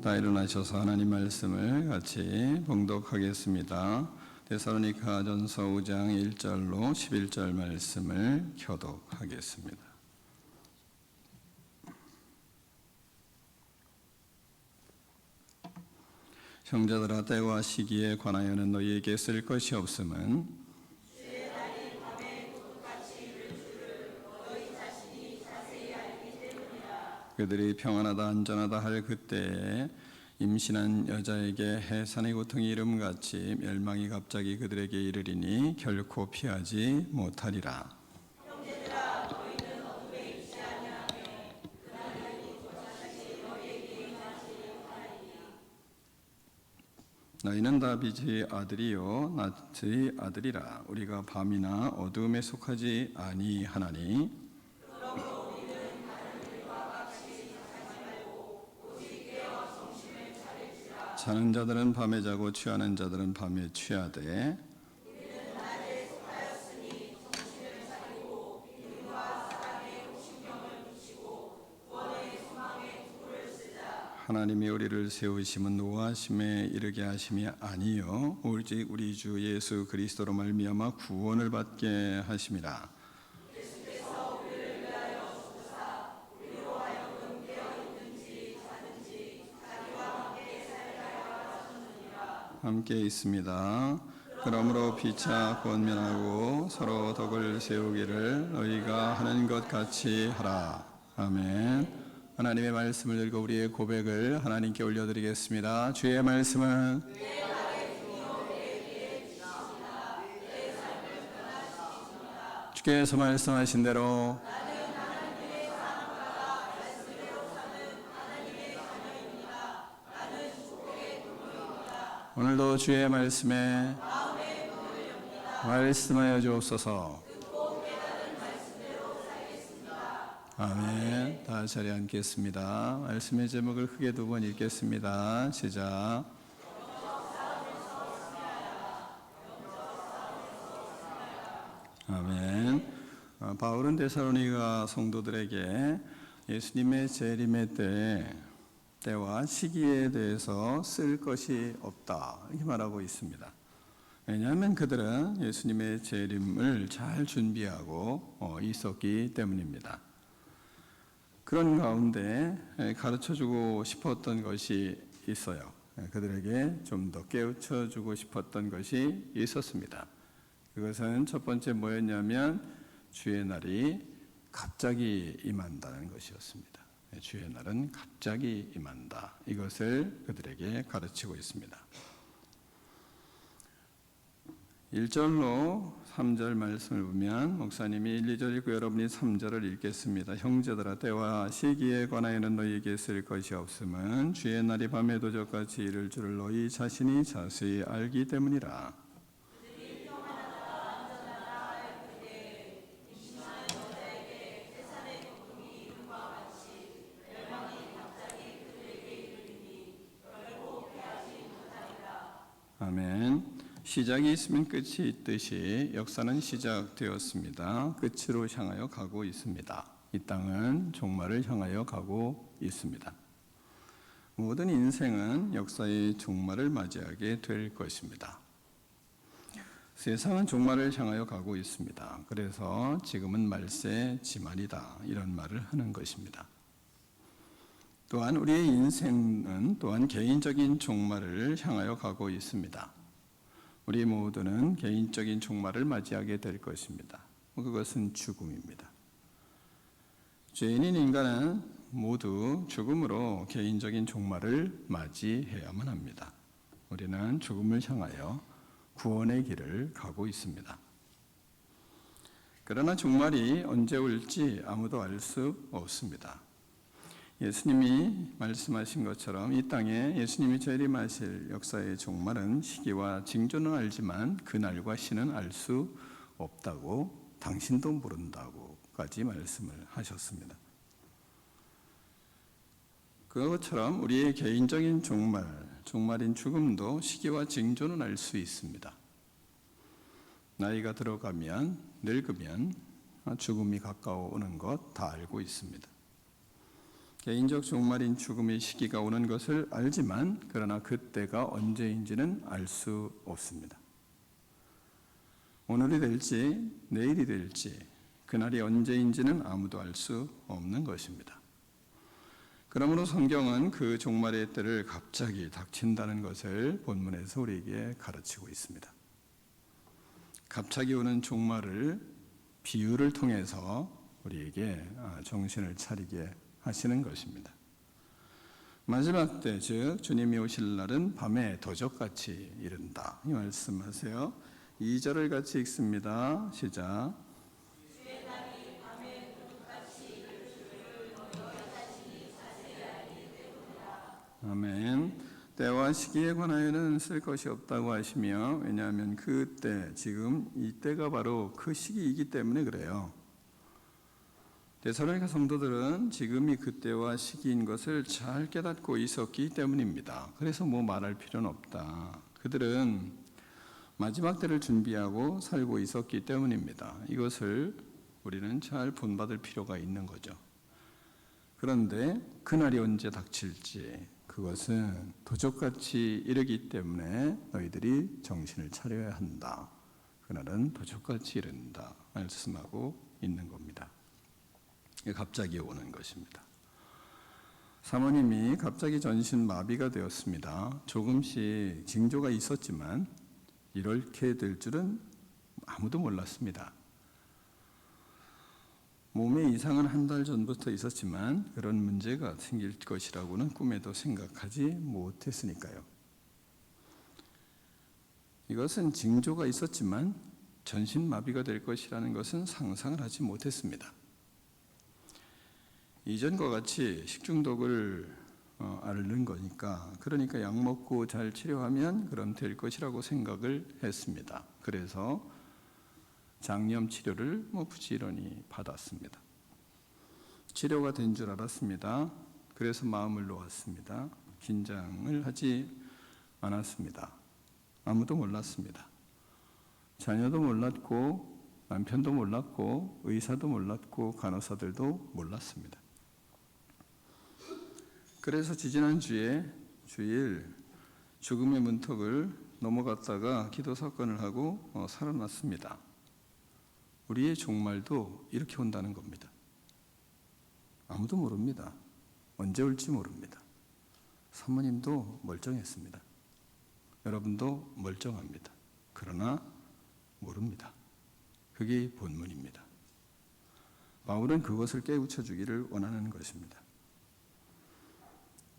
다 일어나셔서 하나님 말씀을 같이 봉독하겠습니다. 데살로니가전서 5장 1절로 11절 말씀을 교독하겠습니다. 형제들아, 때와 시기에 관하여는 너희에게 쓸 것이 없음은 그들이 평안하다 안전하다 할 그때에 임신한 여자에게 해산의 고통이 이름같이 멸망이 갑자기 그들에게 이르리니 결코 피하지 못하리라. 형제들아, 너희는 어둠에 있지 아니하며 그날이 도착하시 너희에게 임하시리 하나이니. 너희는 다 빛의 아들이요 낮의 아들이라. 우리가 밤이나 어둠에 속하지 아니하나니 자는 자들은 밤에 자고 취하는 자들은 밤에 취하되 우리는 낮에 속하였으니 정신을 차리고 믿음과 사랑에 신경을 붙이고 구원의 소망에 두부를 쓰자. 하나님이 우리를 세우심은 노하심에 이르게 하심이 아니요 오직 우리 주 예수 그리스도로 말미암아 구원을 받게 하심이라. 예수께서 우리를 위하여 죽으사 우리로 하여금 깨어있든지 자든지 자기와 함께 살게 하여 하셨느니라. 함께 있습니다. 그러므로 피차 권면하고 서로 덕을 세우기를 너희가 하는 것 같이 하라. 아멘. 하나님의 말씀을 읽고 우리의 고백을 하나님께 올려드리겠습니다. 주의 말씀은 주께서 말씀하신 대로 오늘도 주의 말씀에 말씀하여 주옵소서. 아멘. 다 자리에 앉겠습니다. 말씀의 제목을 크게 두 번 읽겠습니다. 시작. 아멘. 바울은 데살로니가 성도들에게 예수님의 재림의 때와 시기에 대해서 쓸 것이 없다 이렇게 말하고 있습니다. 왜냐하면 그들은 예수님의 재림을 잘 준비하고 있었기 때문입니다. 그런 가운데 가르쳐주고 싶었던 것이 있어요. 그들에게 좀 더 깨우쳐주고 싶었던 것이 있었습니다. 그것은 첫 번째 뭐였냐면 주의 날이 갑자기 임한다는 것이었습니다. 주의 날은 갑자기 임한다. 이것을 그들에게 가르치고 있습니다. 1절로 3절 말씀을 보면 목사님이 1, 2절 읽고 여러분이 3절을 읽겠습니다. 형제들아, 때와 시기에 관하여는 너희에게 쓸 것이 없음은 주의 날이 밤에 도적같이 이를 줄을 너희 자신이 자세히 알기 때문이라. 아멘. 시작이 있으면 끝이 있듯이 역사는 시작되었습니다. 끝으로 향하여 가고 있습니다. 이 땅은 종말을 향하여 가고 있습니다. 모든 인생은 역사의 종말을 맞이하게 될 것입니다. 세상은 종말을 향하여 가고 있습니다. 그래서 지금은 말세 지말이다 이런 말을 하는 것입니다. 또한 우리의 인생은 또한 개인적인 종말을 향하여 가고 있습니다. 우리 모두는 개인적인 종말을 맞이하게 될 것입니다. 그것은 죽음입니다. 죄인인 인간은 모두 죽음으로 개인적인 종말을 맞이해야만 합니다. 우리는 죽음을 향하여 구원의 길을 가고 있습니다. 그러나 종말이 언제 올지 아무도 알 수 없습니다. 예수님이 말씀하신 것처럼 이 땅에 예수님이 재림하실 역사의 종말은 시기와 징조는 알지만 그날과 시는 알 수 없다고 당신도 모른다고까지 말씀을 하셨습니다. 그것처럼 우리의 개인적인 종말인 죽음도 시기와 징조는 알 수 있습니다. 나이가 들어가면 늙으면 죽음이 가까워 오는 것 다 알고 있습니다. 개인적 종말인 죽음의 시기가 오는 것을 알지만 그러나 그때가 언제인지는 알 수 없습니다. 오늘이 될지 내일이 될지 그날이 언제인지는 아무도 알 수 없는 것입니다. 그러므로 성경은 그 종말의 때를 갑자기 닥친다는 것을 본문에서 우리에게 가르치고 있습니다. 갑자기 오는 종말을 비유를 통해서 우리에게 정신을 차리게 하시는 것입니다. 마지막 때, 즉 주님이 오실 날은 밤에 도적같이 이른다. 이 말씀하세요. 2절을 같이 읽습니다. 시작. 아멘. 때와 시기에 관하여는 쓸 것이 없다고 하시며, 왜냐하면 그 때, 지금 이 때가 바로 그 시기이기 때문에 그래요. 데살로니가 성도들은 지금이 그때와 시기인 것을 잘 깨닫고 있었기 때문입니다. 그래서 뭐 말할 필요는 없다. 그들은 마지막 때를 준비하고 살고 있었기 때문입니다. 이것을 우리는 잘 본받을 필요가 있는 거죠. 그런데 그날이 언제 닥칠지 그것은 도적같이 이르기 때문에 너희들이 정신을 차려야 한다. 그날은 도적같이 이른다. 말씀하고 있는 겁니다. 갑자기 오는 것입니다. 사모님이 갑자기 전신 마비가 되었습니다. 조금씩 징조가 있었지만 이렇게 될 줄은 아무도 몰랐습니다. 몸에 이상은 한 달 전부터 있었지만 그런 문제가 생길 것이라고는 꿈에도 생각하지 못했으니까요. 이것은 징조가 있었지만 전신마비가 될 것이라는 것은 상상을 하지 못했습니다. 이전과 같이 식중독을 앓는 거니까, 그러니까 약 먹고 잘 치료하면 그럼 될 것이라고 생각을 했습니다. 그래서 장염 치료를 부지런히 받았습니다. 치료가 된 줄 알았습니다. 그래서 마음을 놓았습니다. 긴장을 하지 않았습니다. 아무도 몰랐습니다. 자녀도 몰랐고 남편도 몰랐고 의사도 몰랐고 간호사들도 몰랐습니다. 그래서 지지난 주일 죽음의 문턱을 넘어갔다가 기도 사건을 하고 살아났습니다. 우리의 종말도 이렇게 온다는 겁니다. 아무도 모릅니다. 언제 올지 모릅니다. 사모님도 멀쩡했습니다. 여러분도 멀쩡합니다. 그러나 모릅니다. 그게 본문입니다. 바울은 그것을 깨우쳐 주기를 원하는 것입니다.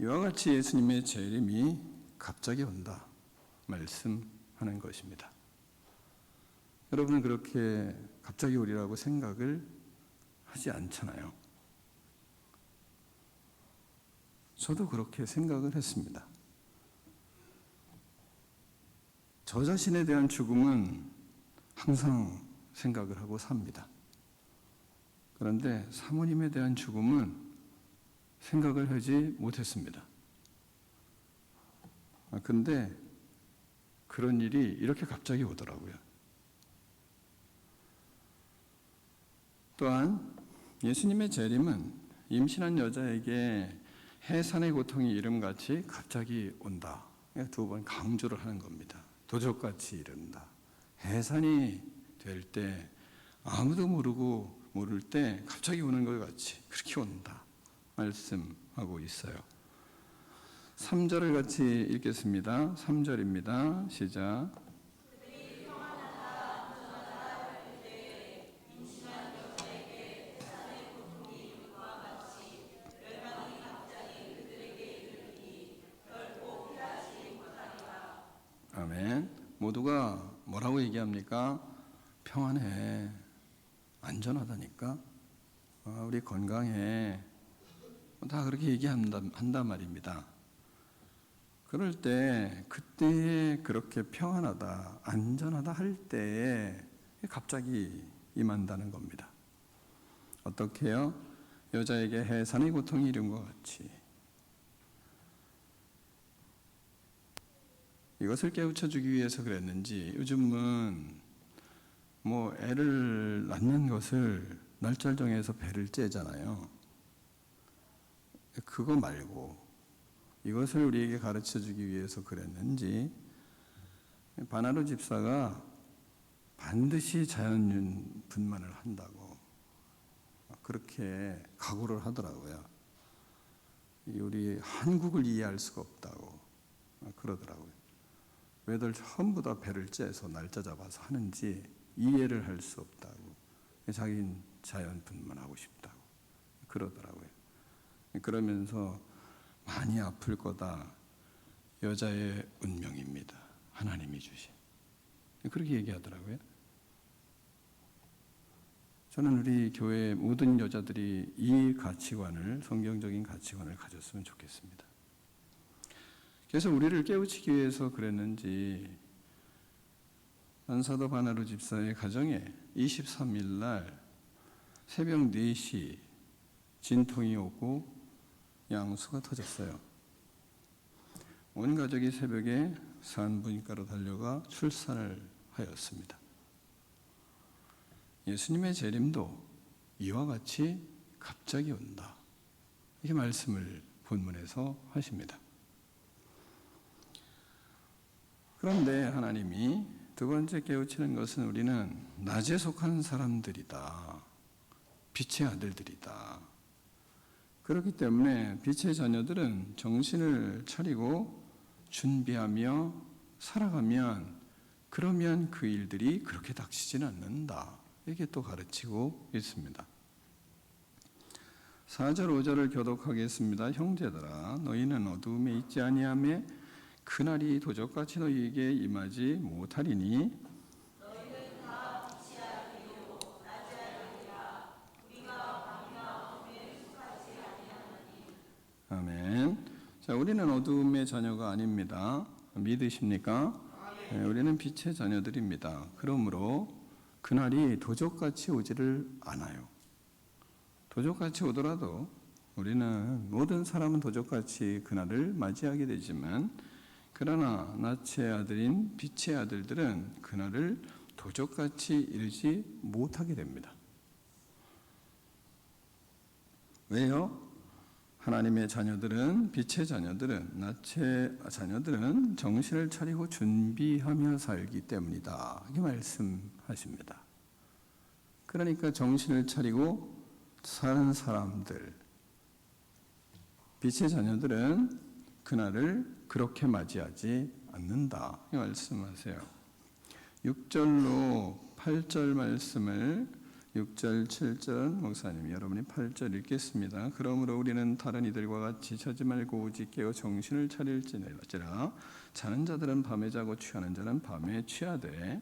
이와 같이 예수님의 재림이 갑자기 온다 말씀하는 것입니다. 여러분은 그렇게 갑자기 오리라고 생각을 하지 않잖아요. 저도 그렇게 생각을 했습니다. 저 자신에 대한 죽음은 항상 생각을 하고 삽니다. 그런데 사모님에 대한 죽음은 생각을 하지 못했습니다. 근데 그런 일이 이렇게 갑자기 오더라고요. 또한 예수님의 재림은 임신한 여자에게 해산의 고통이 이름같이 갑자기 온다. 2번 강조를 하는 겁니다. 도적같이 이른다. 해산이 될 때 아무도 모를 때 갑자기 오는 것 같이 그렇게 온다 말씀하고 있어요. 3절을 같이 읽겠습니다. 3절입니다. 시작. 아멘. 모두가 뭐라고 얘기합니까? 평안해, 안전하다니까, 우리 건강해, 다 그렇게 얘기한단 말입니다. 그럴 때 그때에 그렇게 평안하다, 안전하다 할 때에 갑자기 임한다는 겁니다. 어떻게요? 여자에게 해산의 고통이 이른 것 같이. 이것을 깨우쳐 주기 위해서 그랬는지 요즘은 애를 낳는 것을 날짜를 정해서 배를 째잖아요. 그거 말고 이것을 우리에게 가르쳐주기 위해서 그랬는지 바나로 집사가 반드시 자연 분만을 한다고 그렇게 각오를 하더라고요. 우리 한국을 이해할 수가 없다고 그러더라고요. 왜들 전부 다 배를 째서 날짜 잡아서 하는지 이해를 할 수 없다고. 자기는 자연 분만하고 싶다고 그러더라고요. 그러면서 많이 아플 거다. 여자의 운명입니다. 하나님이 주신. 그렇게 얘기하더라고요. 저는 우리 교회 모든 여자들이 이 가치관을, 성경적인 가치관을 가졌으면 좋겠습니다. 그래서 우리를 깨우치기 위해서 그랬는지 사도 바나로 집사의 가정에 23일 날 새벽 4시 진통이 오고 양수가 터졌어요. 온 가족이 새벽에 산부인과로 달려가 출산을 하였습니다. 예수님의 재림도 이와 같이 갑자기 온다. 이렇게 말씀을 본문에서 하십니다. 그런데 하나님이 두 번째 깨우치는 것은 우리는 낮에 속한 사람들이다. 빛의 아들들이다. 그렇기 때문에 빛의 자녀들은 정신을 차리고 준비하며 살아가면 그러면 그 일들이 그렇게 닥치지는 않는다. 이렇게 또 가르치고 있습니다. 4절 5절을 교독하겠습니다. 형제들아 너희는 어두움에 있지 아니하며 그날이 도적같이 너희에게 임하지 못하리니 너희는 다 빛이 아니요 낮이 아니라 우리가 밤이나 어둠에 속하지 아니하나니. 아멘. 자, 우리는 어두움의 자녀가 아닙니다. 믿으십니까? 네, 우리는 빛의 자녀들입니다. 그러므로 그날이 도적같이 오지를 않아요. 도적같이 오더라도 우리는 모든 사람은 도적같이 그날을 맞이하게 되지만 그러나 낮의 아들인 빛의 아들들은 그날을 도적같이 이루지 못하게 됩니다. 왜요? 하나님의 자녀들은, 빛의 자녀들은, 낮의 자녀들은 정신을 차리고 준비하며 살기 때문이다. 이렇게 말씀하십니다. 그러니까 정신을 차리고 사는 사람들, 빛의 자녀들은 그날을 그렇게 맞이하지 않는다. 이 말씀하세요. 6절로 8절 말씀을 6절, 7절 목사님 여러분이 8절 읽겠습니다. 그러므로 우리는 다른 이들과 같이 자지 말고 오직 깨어 정신을 차릴지니라. 자는 자들은 밤에 자고 취하는 자는 밤에 취하되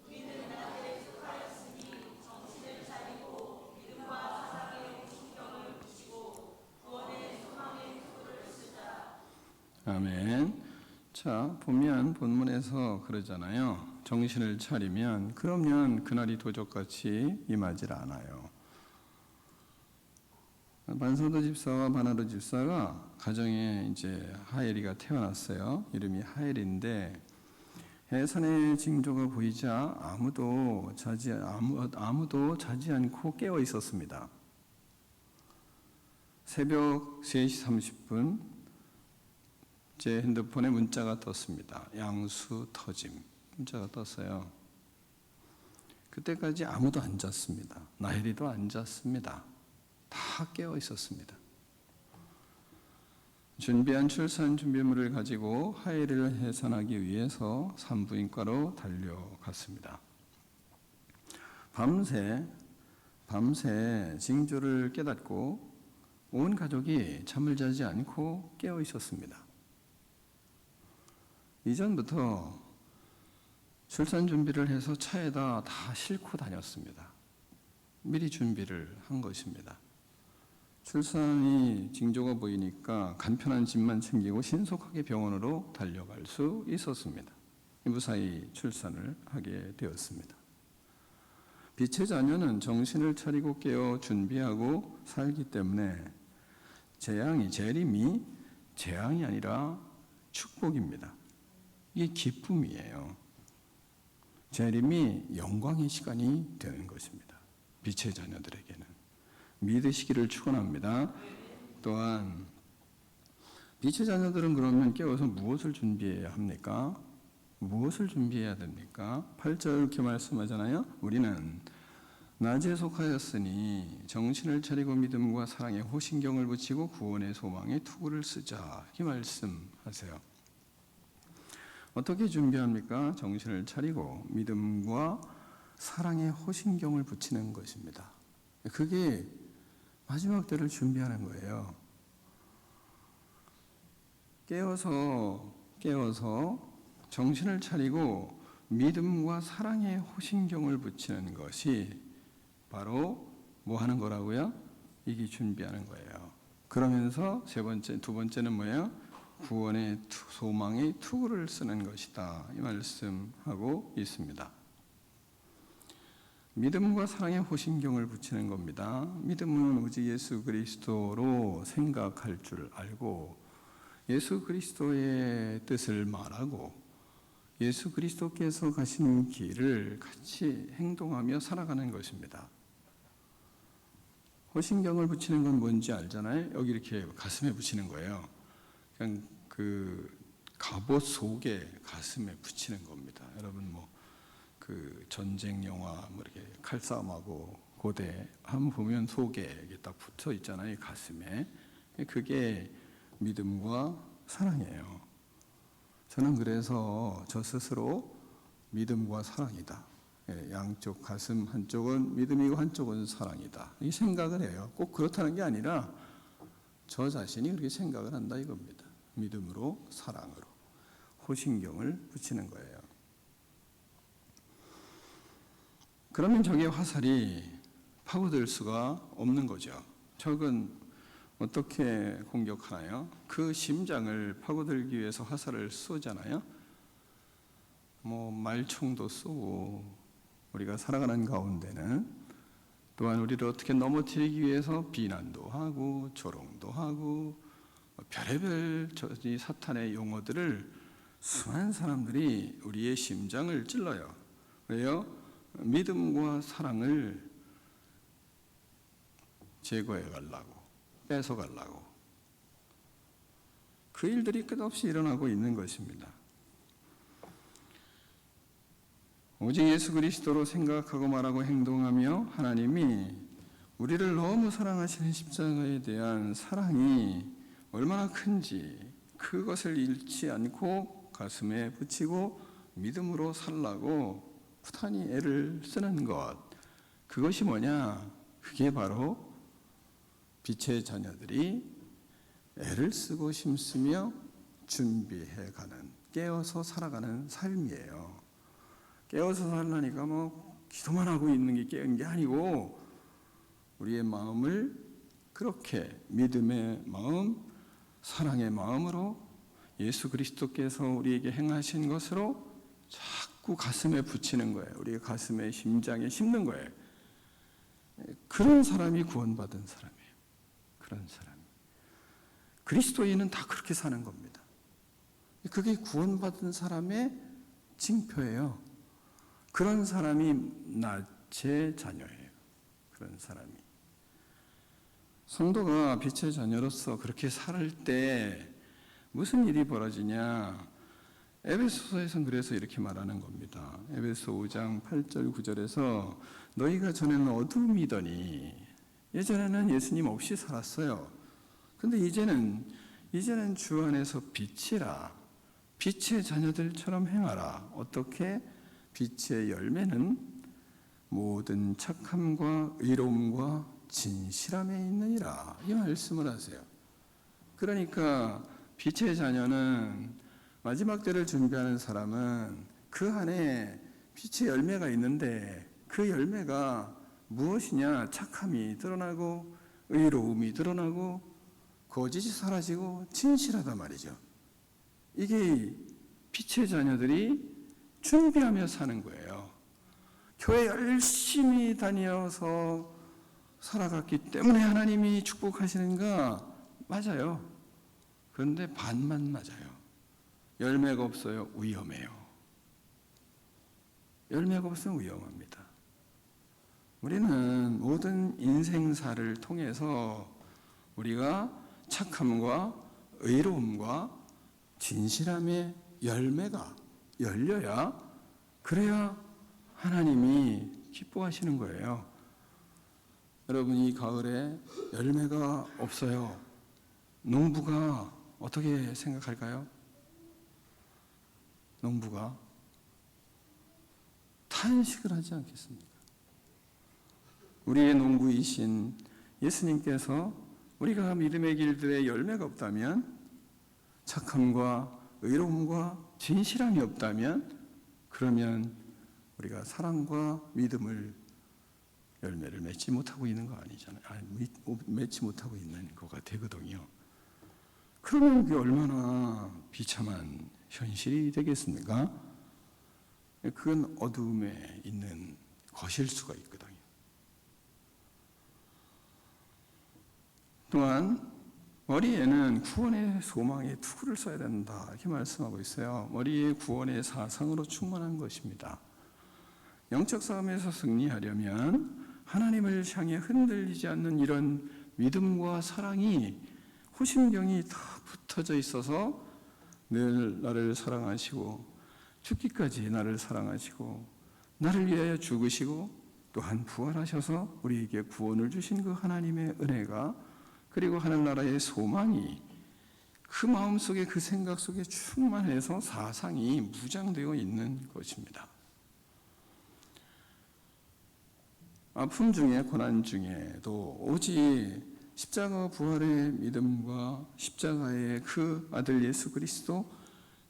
우리는 낮에 속하였으니 정신을 차리고 믿음과 사랑의 신경을 붙이고 구원의 소망의 표를 쓰자. 아멘. 자, 보면 본문에서 그러잖아요. 정신을 차리면 그러면 그날이 도적같이 임하질 않아요. 반사도 집사와 바나도 집사가 가정에 이제 하엘이가 태어났어요. 이름이 하엘인데 해산의 징조가 보이자 아무도 자지 않고 깨어 있었습니다. 새벽 3시 30분 제 핸드폰에 문자가 떴습니다. 양수 터짐 문자가 떴어요. 그때까지 아무도 안 잤습니다. 나혜리도 안 잤습니다. 다 깨어 있었습니다. 준비한 출산 준비물을 가지고 하엘을 해산하기 위해서 산부인과로 달려갔습니다. 밤새 징조를 깨닫고 온 가족이 잠을 자지 않고 깨어 있었습니다. 이전부터 출산 준비를 해서 차에다 다 싣고 다녔습니다. 미리 준비를 한 것입니다. 출산이 징조가 보이니까 간편한 짐만 챙기고 신속하게 병원으로 달려갈 수 있었습니다. 무사히 출산을 하게 되었습니다. 빛의 자녀는 정신을 차리고 깨어 준비하고 살기 때문에 재림이 재앙이 아니라 축복입니다. 이게 기쁨이에요. 재림이 영광의 시간이 되는 것입니다. 빛의 자녀들에게는 믿으시기를 축원합니다. 또한 빛의 자녀들은 그러면 깨어서 무엇을 준비해야 합니까? 무엇을 준비해야 됩니까? 8절 이렇게 말씀하잖아요. 우리는 낮에 속하였으니 정신을 차리고 믿음과 사랑에 호신경을 붙이고 구원의 소망에 투구를 쓰자. 이렇게 말씀하세요. 어떻게 준비합니까? 정신을 차리고 믿음과 사랑에 호신경을 붙이는 것입니다. 그게 마지막 때를 준비하는 거예요. 깨어서 정신을 차리고 믿음과 사랑에 호신경을 붙이는 것이 바로 뭐 하는 거라고요? 이게 준비하는 거예요. 그러면서 두 번째는 뭐예요? 구원의 소망의 투구를 쓰는 것이다. 이 말씀하고 있습니다. 믿음과 사랑에 호신경을 붙이는 겁니다. 믿음은 오직 예수 그리스도로 생각할 줄 알고 예수 그리스도의 뜻을 말하고 예수 그리스도께서 가신 길을 같이 행동하며 살아가는 것입니다. 호신경을 붙이는 건 뭔지 알잖아요. 여기 이렇게 가슴에 붙이는 거예요. 그냥 그 갑옷 속에 가슴에 붙이는 겁니다. 여러분 그 전쟁 영화 이렇게 칼싸움하고 고대 한번 보면 속에 이게 딱 붙어 있잖아요. 가슴에. 그게 믿음과 사랑이에요. 저는 그래서 저 스스로 믿음과 사랑이다. 양쪽 가슴 한쪽은 믿음이고 한쪽은 사랑이다. 이 생각을 해요. 꼭 그렇다는 게 아니라 저 자신이 그렇게 생각을 한다 이겁니다. 믿음으로 사랑으로 호신경을 붙이는 거예요. 그러면 적의 화살이 파고들 수가 없는 거죠. 적은 어떻게 공격하나요? 그 심장을 파고들기 위해서 화살을 쏘잖아요. 말총도 쏘고 우리가 살아가는 가운데는 또한 우리를 어떻게 넘어뜨리기 위해서 비난도 하고 조롱도 하고 별의별 사탄의 용어들을 수많은 사람들이 우리의 심장을 찔러요. 왜요? 믿음과 사랑을 제거해 가려고, 뺏어 가려고. 그 일들이 끝없이 일어나고 있는 것입니다. 오직 예수 그리스도로 생각하고 말하고 행동하며 하나님이 우리를 너무 사랑하시는 십자가에 대한 사랑이 얼마나 큰지 그것을 잃지 않고 가슴에 붙이고 믿음으로 살라고 부단히 애를 쓰는 것, 그것이 뭐냐? 그게 바로 빛의 자녀들이 애를 쓰고 심쓰며 준비해가는, 깨어서 살아가는 삶이에요. 깨어서 살라니까 기도만 하고 있는 게 깨는 게 아니고 우리의 마음을 그렇게 믿음의 마음, 사랑의 마음으로 예수 그리스도께서 우리에게 행하신 것으로 자꾸 가슴에 붙이는 거예요. 우리의 가슴에 심장에 심는 거예요. 그런 사람이 구원받은 사람이에요. 그런 사람. 그리스도인은 다 그렇게 사는 겁니다. 그게 구원받은 사람의 징표예요. 그런 사람이 낫의 자녀예요. 그런 사람이. 성도가 빛의 자녀로서 그렇게 살 때 무슨 일이 벌어지냐? 에베소서에서는 그래서 이렇게 말하는 겁니다. 에베소 5장 8절 9절에서 너희가 전에는 어둠이더니, 예전에는 예수님 없이 살았어요. 근데 이제는 주 안에서 빛이라, 빛의 자녀들처럼 행하라. 어떻게? 빛의 열매는 모든 착함과 의로움과 진실함에 있느니라. 이 말씀을 하세요. 그러니까 빛의 자녀는, 마지막 때를 준비하는 사람은 그 안에 빛의 열매가 있는데 그 열매가 무엇이냐? 착함이 드러나고 의로움이 드러나고 거짓이 사라지고 진실하단 말이죠. 이게 빛의 자녀들이 준비하며 사는 거예요. 교회 열심히 다녀서 살아갔기 때문에 하나님이 축복하시는가? 맞아요. 그런데 반만 맞아요. 열매가 없어요. 위험해요. 열매가 없으면 위험합니다. 우리는 모든 인생사를 통해서 우리가 착함과 의로움과 진실함의 열매가 열려야, 그래야 하나님이 기뻐하시는 거예요. 여러분, 이 가을에 열매가 없어요. 농부가 어떻게 생각할까요? 농부가 탄식을 하지 않겠습니까? 우리의 농부이신 예수님께서 우리가 믿음의 길들에 열매가 없다면, 착함과 의로움과 진실함이 없다면, 그러면 우리가 사랑과 믿음을 열매를 맺지 못하고 있는 거 아니잖아요. 맺지 못하고 있는 거가 되거든요. 그러면 그게 얼마나 비참한 현실이 되겠습니까? 그건 어두움에 있는 것일 수가 있거든요. 또한 머리에는 구원의 소망의 투구를 써야 된다, 이렇게 말씀하고 있어요. 머리에 구원의 사상으로 충만한 것입니다. 영적 싸움에서 승리하려면 하나님을 향해 흔들리지 않는 이런 믿음과 사랑이, 호심경이 다 붙어져 있어서 늘 나를 사랑하시고 죽기까지 나를 사랑하시고 나를 위하여 죽으시고 또한 부활하셔서 우리에게 구원을 주신 그 하나님의 은혜가, 그리고 하늘나라의 소망이 그 마음속에, 그 생각 속에 충만해서 사상이 무장되어 있는 것입니다. 아픔 중에, 고난 중에도 오직 십자가 부활의 믿음과 십자가의 그 아들 예수 그리스도,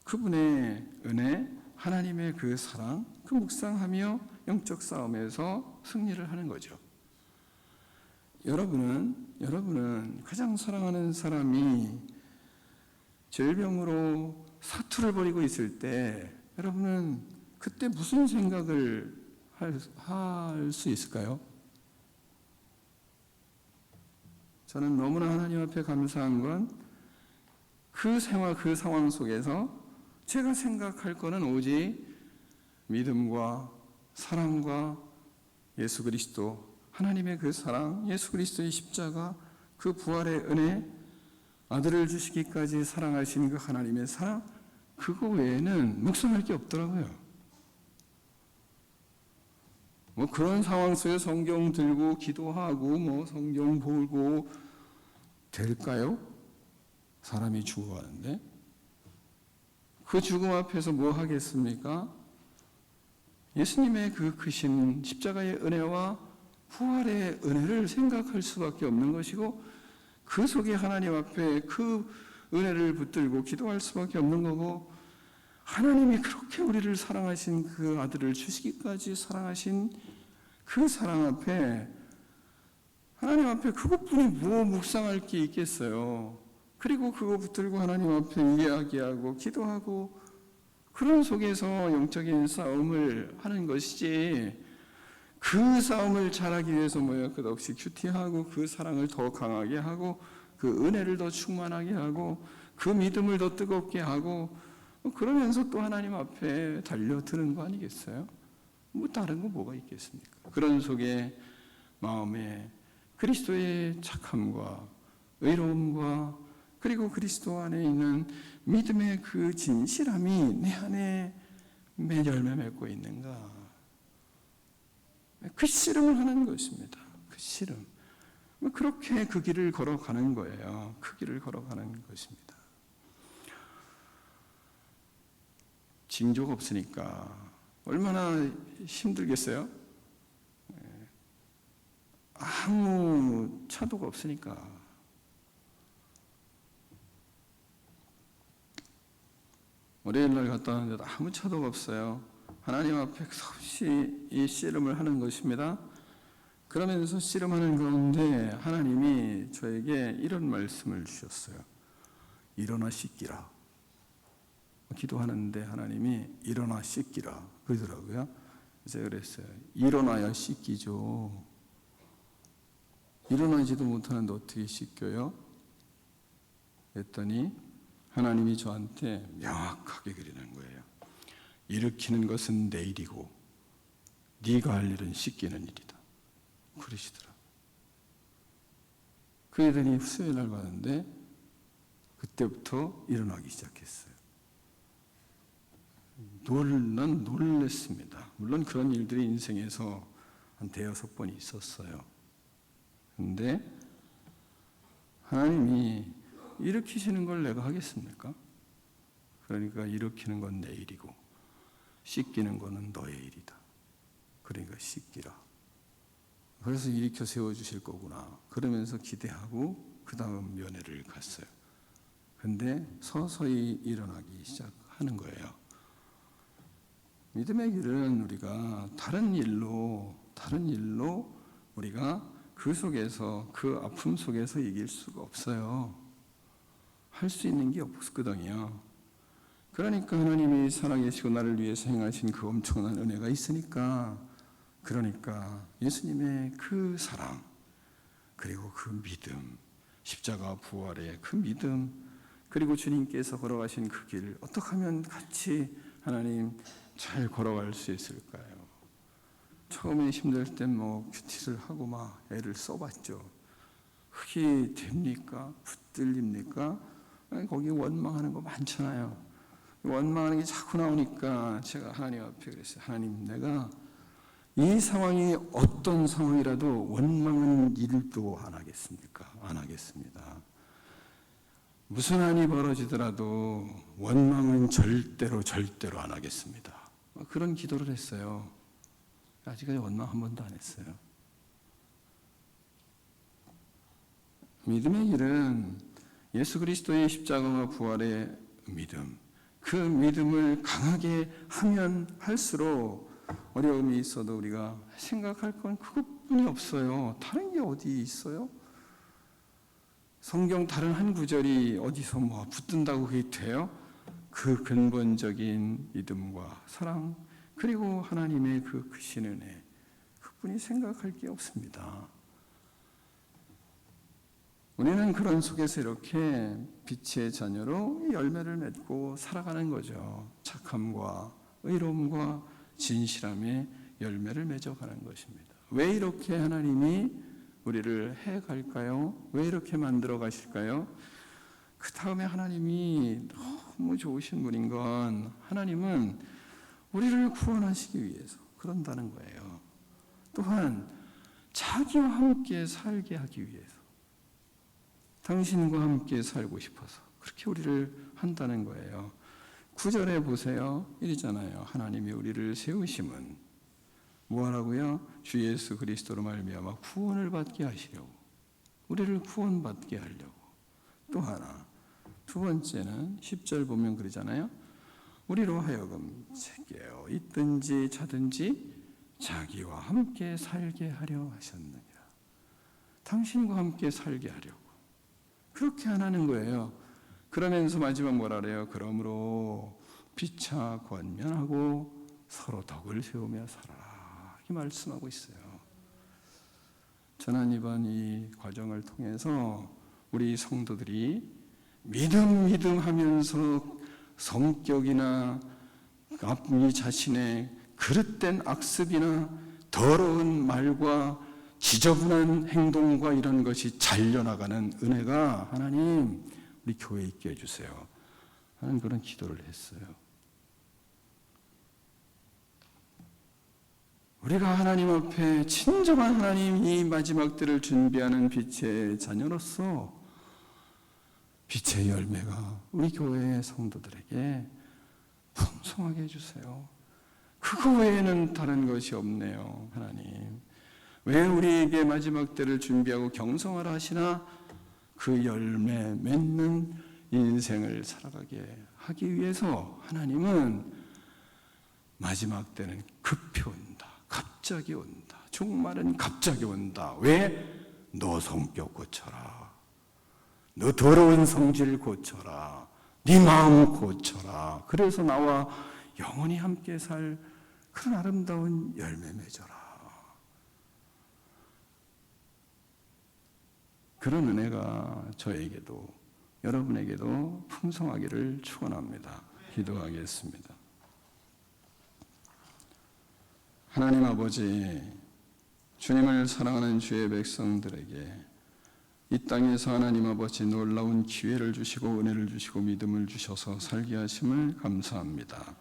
그분의 은혜, 하나님의 그 사랑, 그 묵상하며 영적 싸움에서 승리를 하는 거죠. 여러분은 가장 사랑하는 사람이 질병으로 사투를 벌이고 있을 때, 여러분은 그때 무슨 생각을 할 수 있을까요? 저는 너무나 하나님 앞에 감사한 건, 그 생활, 그 상황 속에서 제가 생각할 거는 오직 믿음과 사랑과 예수 그리스도, 하나님의 그 사랑, 예수 그리스도의 십자가, 그 부활의 은혜, 아들을 주시기까지 사랑하신 그 하나님의 사랑, 그거 외에는 묵상할 게 없더라고요. 그런 상황 속에 성경 들고 기도하고 성경 보고 될까요? 사람이 죽어가는데 그 죽음 앞에서 뭐 하겠습니까? 예수님의 그 크신 십자가의 은혜와 부활의 은혜를 생각할 수밖에 없는 것이고, 그 속에 하나님 앞에 그 은혜를 붙들고 기도할 수밖에 없는 거고, 하나님이 그렇게 우리를 사랑하신 그 아들을 주시기까지 사랑하신 그 사랑 앞에, 하나님 앞에 그것뿐이 뭐 묵상할 게 있겠어요. 그리고 그거 붙들고 하나님 앞에 이야기하고 기도하고, 그런 속에서 영적인 싸움을 하는 것이지, 그 싸움을 잘하기 위해서 끝없이 큐티하고 그 사랑을 더 강하게 하고 그 은혜를 더 충만하게 하고 그 믿음을 더 뜨겁게 하고, 그러면서 또 하나님 앞에 달려드는 거 아니겠어요? 다른 거 뭐가 있겠습니까? 그런 속에 마음에 그리스도의 착함과 의로움과, 그리고 그리스도 안에 있는 믿음의 그 진실함이 내 안에 몇 열매 맺고 있는가, 그 씨름을 하는 것입니다. 그 씨름. 그렇게 그 길을 걸어가는 거예요. 그 길을 걸어가는 것입니다. 징조가 없으니까 얼마나 힘들겠어요? 아무 차도가 없으니까. 월요일 날 갔다 왔는데도 아무 차도가 없어요. 하나님 앞에 없이 이 씨름을 하는 것입니다. 그러면서 씨름하는 가운데 하나님이 저에게 이런 말씀을 주셨어요. 일어나 씻기라. 기도하는데 하나님이 일어나 씻기라 그러더라고요. 그래서 그랬어요. 일어나야 씻기죠. 일어나지도 못하는데 어떻게 씻겨요? 그랬더니 하나님이 저한테 명확하게 그리는 거예요. 일으키는 것은 내 일이고 네가 할 일은 씻기는 일이다. 그러시더라. 그러더니 수요일 날 봤는데 그때부터 일어나기 시작했어요. 난 놀랬습니다. 물론 그런 일들이 인생에서 한 대여섯 번이 있었어요. 그런데 하나님이 일으키시는 걸 내가 하겠습니까? 그러니까 일으키는 건 내 일이고 씻기는 거는 너의 일이다. 그러니까 씻기라. 그래서 일으켜 세워주실 거구나. 그러면서 기대하고 그 다음 면회를 갔어요. 근데 서서히 일어나기 시작하는 거예요. 믿음의 길은 우리가 다른 일로 우리가 그 속에서, 그 아픔 속에서 이길 수가 없어요. 할 수 있는 게 없거든요. 그러니까 하나님이 살아계시고 나를 위해서 행하신 그 엄청난 은혜가 있으니까, 그러니까 예수님의 그 사랑, 그리고 그 믿음, 십자가 부활의 그 믿음, 그리고 주님께서 걸어가신 그 길, 어떻게 하면 같이 하나님 잘 걸어갈 수 있을까요? 처음에 힘들 땐 큐티를 하고 막 애를 써봤죠. 흙이 됩니까? 붙들립니까? 거기 원망하는 거 많잖아요. 원망하는 게 자꾸 나오니까 제가 하나님 앞에 그랬어요. 하나님, 내가 이 상황이 어떤 상황이라도 원망은 일도 안 하겠습니까? 안 하겠습니다. 무슨 한이 벌어지더라도 원망은 절대로 안 하겠습니다. 그런 기도를 했어요. 아직까지 원망 한 번도 안 했어요. 믿음의 길은 예수 그리스도의 십자가와 부활의 믿음, 그 믿음을 강하게 하면 할수록 어려움이 있어도 우리가 생각할 건 그것뿐이 없어요. 다른 게 어디 있어요? 성경 다른 한 구절이 어디서 붙든다고 그게 돼요? 그 근본적인 믿음과 사랑, 그리고 하나님의 그 크신 은혜, 그뿐이 생각할 게 없습니다. 우리는 그런 속에서 이렇게 빛의 자녀로 열매를 맺고 살아가는 거죠. 착함과 의로움과 진실함의 열매를 맺어가는 것입니다. 왜 이렇게 하나님이 우리를 해갈까요? 왜 이렇게 만들어 가실까요? 그 다음에 하나님이 너무 좋으신 분인 건, 하나님은 우리를 구원하시기 위해서 그런다는 거예요. 또한 자기와 함께 살게 하기 위해서, 당신과 함께 살고 싶어서 그렇게 우리를 한다는 거예요. 9절에 보세요. 이러잖아요. 하나님이 우리를 세우심은 뭐하라고요? 주 예수 그리스도로 말미암아 구원을 받게 하시려고, 우리를 구원받게 하려고. 또 하나, 두 번째는 10절 보면 그러잖아요. 우리로 하여금 깨어 있든지 자든지 자기와 함께 살게 하려 하셨느니라. 당신과 함께 살게 하려고 그렇게 하라는 거예요. 그러면서 마지막 뭐라 그래요? 그러므로 피차 권면하고 서로 덕을 세우며 살아라, 이렇게 말씀하고 있어요. 저는 이번 이 과정을 통해서 우리 성도들이 믿음 하면서 성격이나 이 자신의 그릇된 악습이나 더러운 말과 지저분한 행동과 이런 것이 잘려나가는 은혜가 하나님 우리 교회에 있게 해주세요 하는 그런 기도를 했어요. 우리가 하나님 앞에 진정한 하나님 이 마지막 때를 준비하는 빛의 자녀로서 빛의 열매가 우리 교회의 성도들에게 풍성하게 해주세요. 그거 외에는 다른 것이 없네요. 하나님, 왜 우리에게 마지막 때를 준비하고 경성하라 하시나? 그 열매 맺는 인생을 살아가게 하기 위해서 하나님은 마지막 때는 급히 온다, 갑자기 온다, 종말은 갑자기 온다. 왜? 너 성격 고쳐라, 너 더러운 성질 고쳐라, 네 마음 고쳐라. 그래서 나와 영원히 함께 살 그런 아름다운 열매 맺어라. 그런 은혜가 저에게도 여러분에게도 풍성하기를 축원합니다. 기도하겠습니다. 하나님 아버지, 주님을 사랑하는 주의 백성들에게 이 땅에서 하나님 아버지 놀라운 기회를 주시고 은혜를 주시고 믿음을 주셔서 살게 하심을 감사합니다.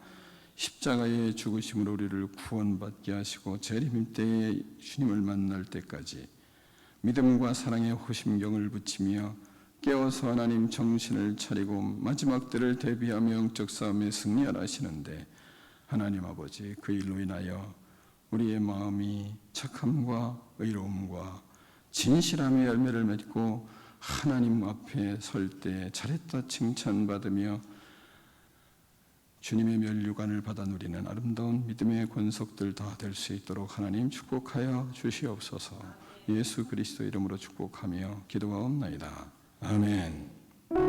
십자가의 죽으심으로 우리를 구원받게 하시고 재림 때에 주님을 만날 때까지 믿음과 사랑의 호심경을 붙이며 깨어서 하나님 정신을 차리고 마지막 때를 대비하며 영적 싸움에 승리하라 하시는데 하나님 아버지 그 일로 인하여 우리의 마음이 착함과 의로움과 진실함의 열매를 맺고 하나님 앞에 설 때 잘했다 칭찬받으며 주님의 면류관을 받아 누리는 아름다운 믿음의 권속들 다 될 수 있도록 하나님 축복하여 주시옵소서. 예수 그리스도 이름으로 축복하며 기도하옵나이다. 아멘.